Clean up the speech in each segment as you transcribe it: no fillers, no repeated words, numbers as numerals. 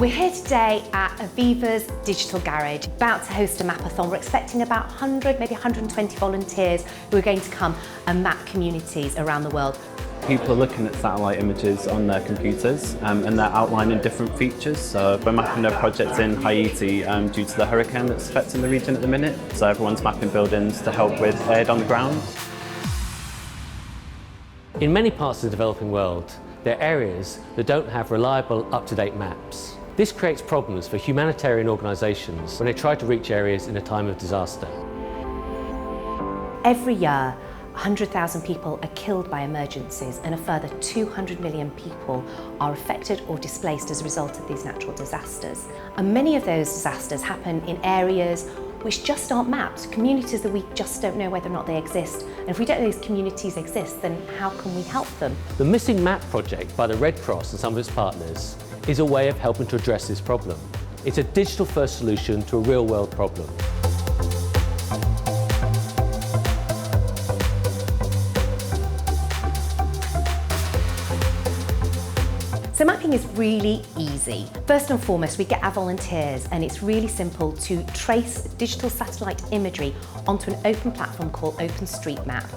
We're here today at Aviva's Digital Garage, about to host a Mapathon. We're expecting about 100, maybe 120 volunteers who are going to come and map communities around the world. People are looking at satellite images on their computers and they're outlining different features. So we're mapping a project in Haiti due to the hurricane that's affecting the region at the minute. So everyone's mapping buildings to help with aid on the ground. In many parts of the developing world, there are areas that don't have reliable, up-to-date maps. This creates problems for humanitarian organisations when they try to reach areas in a time of disaster. Every year, 100,000 people are killed by emergencies and a further 200 million people are affected or displaced as a result of these natural disasters. And many of those disasters happen in areas which just aren't mapped, communities that we just don't know whether or not they exist. And if we don't know these communities exist, then how can we help them? The Missing Map project by the Red Cross and some of its partners is a way of helping to address this problem. It's a digital-first solution to a real-world problem. So mapping is really easy. First and foremost, we get our volunteers, and it's really simple to trace digital satellite imagery onto an open platform called OpenStreetMap.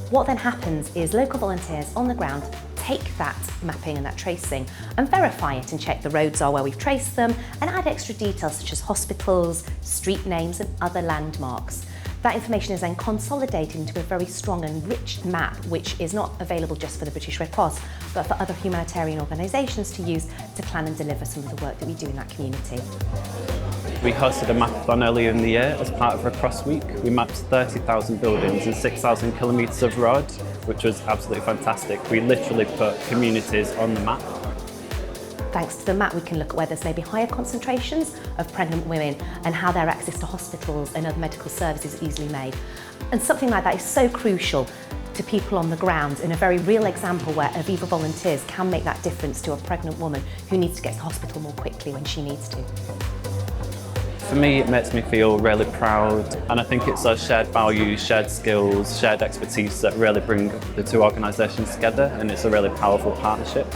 What then happens is local volunteers on the ground take that mapping and that tracing and verify it and check the roads are where we've traced them and add extra details such as hospitals, street names and other landmarks. That information is then consolidated into a very strong and rich map, which is not available just for the British Red Cross, but for other humanitarian organisations to use to plan and deliver some of the work that we do in that community. We hosted a Mapathon earlier in the year as part of Red Cross Week. We mapped 30,000 buildings and 6,000 kilometres of road, which was absolutely fantastic. We literally put communities on the map. Thanks to the map, we can look at where there's maybe higher concentrations of pregnant women and how their access to hospitals and other medical services is easily made. And something like that is so crucial to people on the ground, in a very real example where Aviva volunteers can make that difference to a pregnant woman who needs to get to hospital more quickly when she needs to. For me, it makes me feel really proud, and I think it's those shared values, shared skills, shared expertise that really bring the two organisations together, and it's a really powerful partnership.